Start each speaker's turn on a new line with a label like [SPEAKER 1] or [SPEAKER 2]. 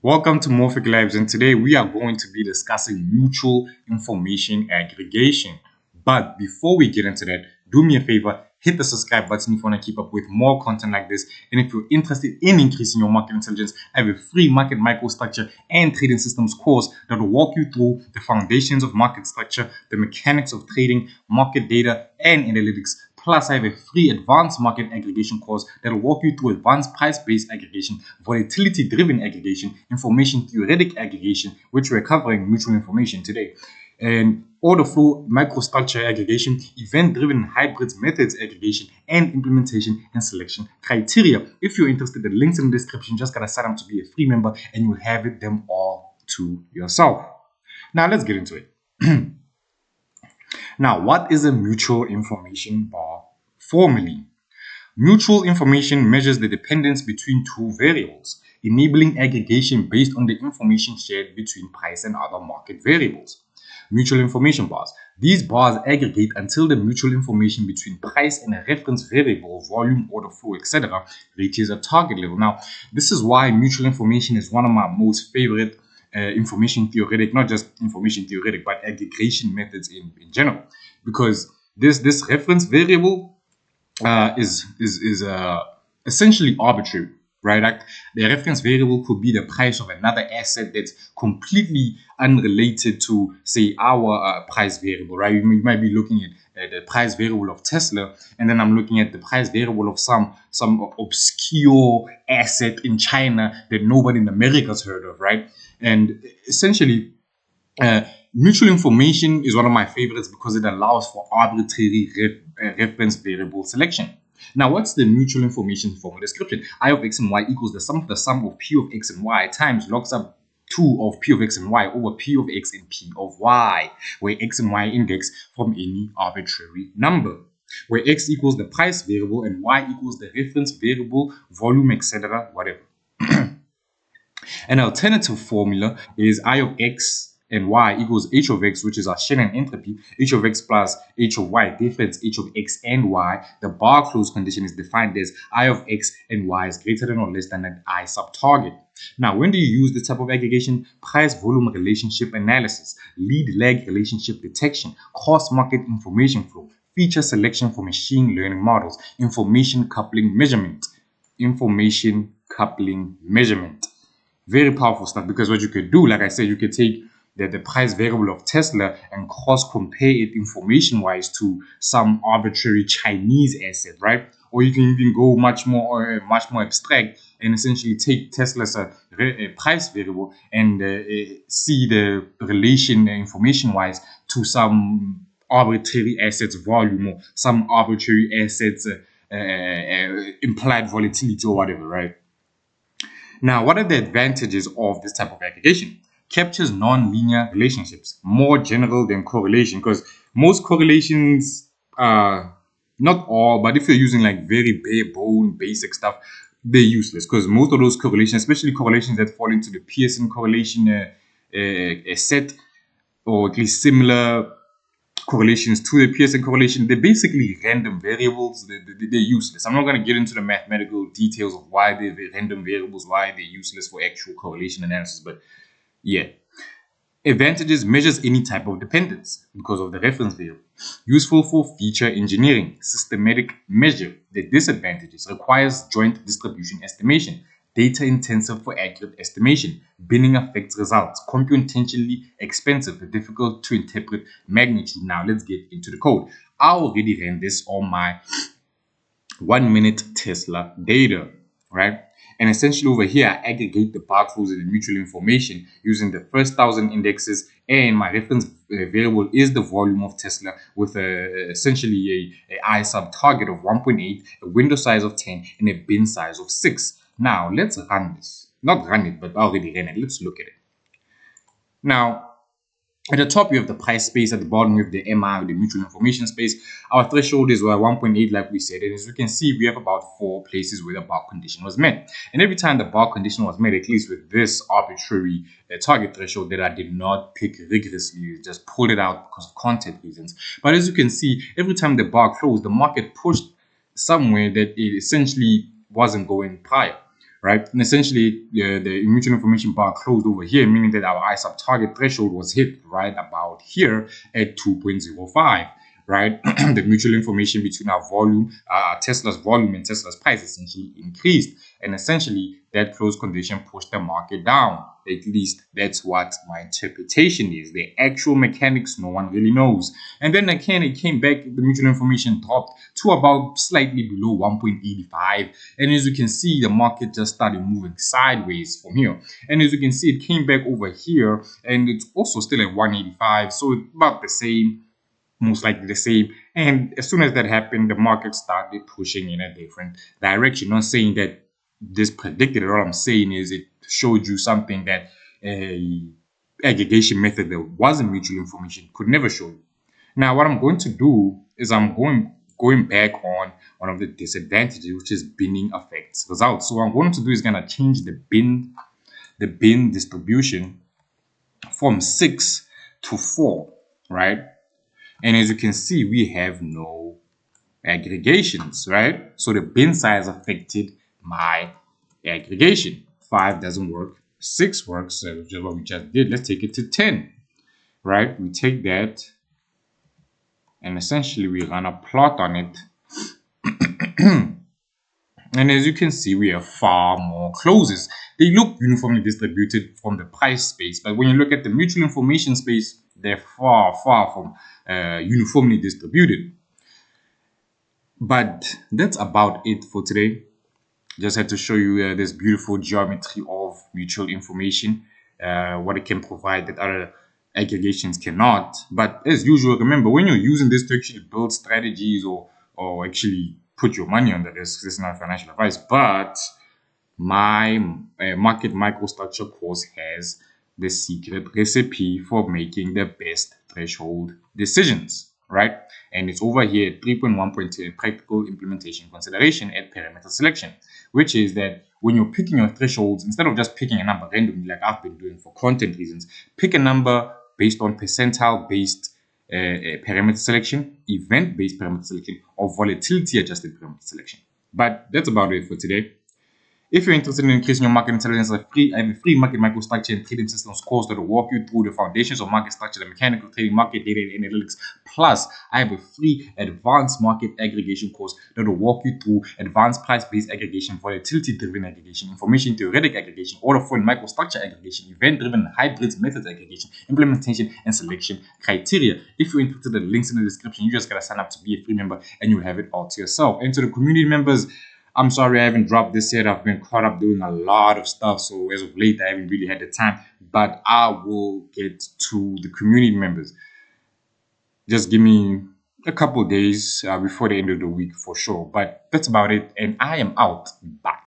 [SPEAKER 1] Welcome to Morphic Labs, and today we are going to be discussing mutual information aggregation. But before we get into that, do me a favor, hit the subscribe button if you want to keep up with more content like this. And if you're interested in increasing your market intelligence, I have a free market microstructure and trading systems course that will walk you through the foundations of market structure, the mechanics of trading, market data, and analytics. Plus, I have a free advanced market aggregation course that will walk you through advanced price-based aggregation, volatility-driven aggregation, information theoretic aggregation, which we're covering mutual information today, and order flow microstructure aggregation, event-driven hybrids methods aggregation, and implementation and selection criteria. If you're interested, the links in the description. Just gotta sign up to be a free member, and you'll have them all to yourself. Now, let's get into it. Now, what is a mutual information bar formally? Mutual information measures the dependence between two variables, enabling aggregation based on the information shared between price and other market variables. Mutual information bars. These bars aggregate until the mutual information between price and a reference variable, volume, order flow, etc., reaches a target level. Now, this is why mutual information is one of my most favorite information theoretic, not just information theoretic, but aggregation methods in general, because this reference variable is essentially arbitrary, right? Like the reference variable could be the price of another asset that's completely unrelated to, say, our price variable, right? You might be looking at the price variable of Tesla, and then I'm looking at the price variable of some obscure asset in China that nobody in America's heard of, right? And essentially, mutual information is one of my favorites because it allows for arbitrary reference variable selection. Now, what's the mutual information formula description? I of x and y equals the sum of p of x and y times log sub 2 of p of x and y over p of x and p of y, where x and y index from any arbitrary number, where x equals the price variable and y equals the reference variable, volume, etc., whatever. An alternative formula is I of x and y equals h of x, which is our Shannon entropy, h of x plus h of y, difference h of x and y. The bar close condition is defined as I of x and y is greater than or less than an I sub target. Now, when do you use this type of aggregation? Price volume relationship analysis, lead lag relationship detection, cross market information flow, feature selection for machine learning models, information coupling measurement. Very powerful stuff, because what you could do, like I said, you could take the price variable of Tesla and cross compare it information wise to some arbitrary Chinese asset, right? Or you can even go much more abstract and essentially take Tesla's price variable and see the relation information wise to some arbitrary assets volume or some arbitrary assets implied volatility or whatever, right? Now, what are the advantages of this type of aggregation? Captures non-linear relationships, more general than correlation, because most correlations, not all, but if you're using like very bare bone basic stuff, they're useless, because most of those correlations, especially correlations that fall into the Pearson correlation set, or at least similar correlations to the Pearson correlation, they're basically random variables. They're useless. I'm not going to get into the mathematical details of why they're random variables, why they're useless for actual correlation analysis, but yeah. Advantages: measures any type of dependence because of the reference variable. Useful for feature engineering, systematic measure. The disadvantages: requires joint distribution estimation, data intensive for accurate estimation, binning affects results, computationally expensive, difficult to interpret magnitude. Now let's get into the code. I already ran this on my 1 minute Tesla data, right? And essentially over here, I aggregate the bar flows in the mutual information using the first 1,000 indexes, and my reference variable is the volume of Tesla with essentially a I sub target of 1.8, a window size of 10, and a bin size of 6. Now, let's run this. Not run it, but I already ran it. Let's look at it. Now, at the top, you have the price space. At the bottom, we have the MI, or the mutual information space. Our threshold is 1.8, like we said. And as you can see, we have about 4 places where the bar condition was met. And every time the bar condition was met, at least with this arbitrary target threshold that I did not pick rigorously, just pulled it out because of content reasons. But as you can see, every time the bar closed, the market pushed somewhere that it essentially wasn't going prior, right? And essentially, the mutual information bar closed over here, meaning that our ISAP target threshold was hit right about here at 2.05. Right, the mutual information between our volume, Tesla's volume and Tesla's price essentially increased, and essentially that close condition pushed the market down. At least that's what my interpretation is. The actual mechanics, no one really knows. And then again, it came back. The mutual information dropped to about slightly below 1.85, and as you can see, the market just started moving sideways from here. And as you can see, it came back over here, and it's also still at 185, so about the same, most likely the same. And as soon as that happened, the market started pushing in a different direction. Not saying that this predicted it. All I'm saying is it showed you something that a aggregation method that wasn't mutual information could never show you. Now, what I'm going to do is I'm going back on one of the disadvantages, which is binning affects results. So what I'm going to do is going to change the bin distribution from 6 to 4, right? And as you can see, we have no aggregations, right? So the bin size affected my aggregation. 5 doesn't work. 6 works, which is what we just did. Let's take it to 10, right? We take that and essentially we run a plot on it. And as you can see, we have far more closes. They look uniformly distributed from the price space, but when you look at the mutual information space, they're far, far from uniformly distributed. But that's about it for today. Just had to show you this beautiful geometry of mutual information, what it can provide that other aggregations cannot. But as usual, remember, when you're using this to actually build strategies or actually put your money on the risk, this is not financial advice, but my market microstructure course has the secret recipe for making the best threshold decisions, right? And it's over here at 3.1.2 practical implementation consideration at parameter selection, which is that when you're picking your thresholds, instead of just picking a number randomly like I've been doing for content reasons, pick a number based on percentile based parameter selection, event based parameter selection, or volatility adjusted parameter selection. But that's about it for today. If you're interested in increasing your market intelligence, I have a free market microstructure and trading systems course that will walk you through the foundations of market structure, the mechanical trading, market data, and analytics. Plus, I have a free advanced market aggregation course that will walk you through advanced price-based aggregation, volatility-driven aggregation, information theoretic aggregation, order flow and microstructure aggregation, event-driven hybrids methods aggregation, implementation, and selection criteria. If you're interested, the links in the description. You just gotta sign up to be a free member, and you'll have it all to yourself. And to the community members, I'm sorry I haven't dropped this yet. I've been caught up doing a lot of stuff. So as of late, I haven't really had the time. But I will get to the community members. Just give me a couple days before the end of the week for sure. But that's about it. And I am out. Bye.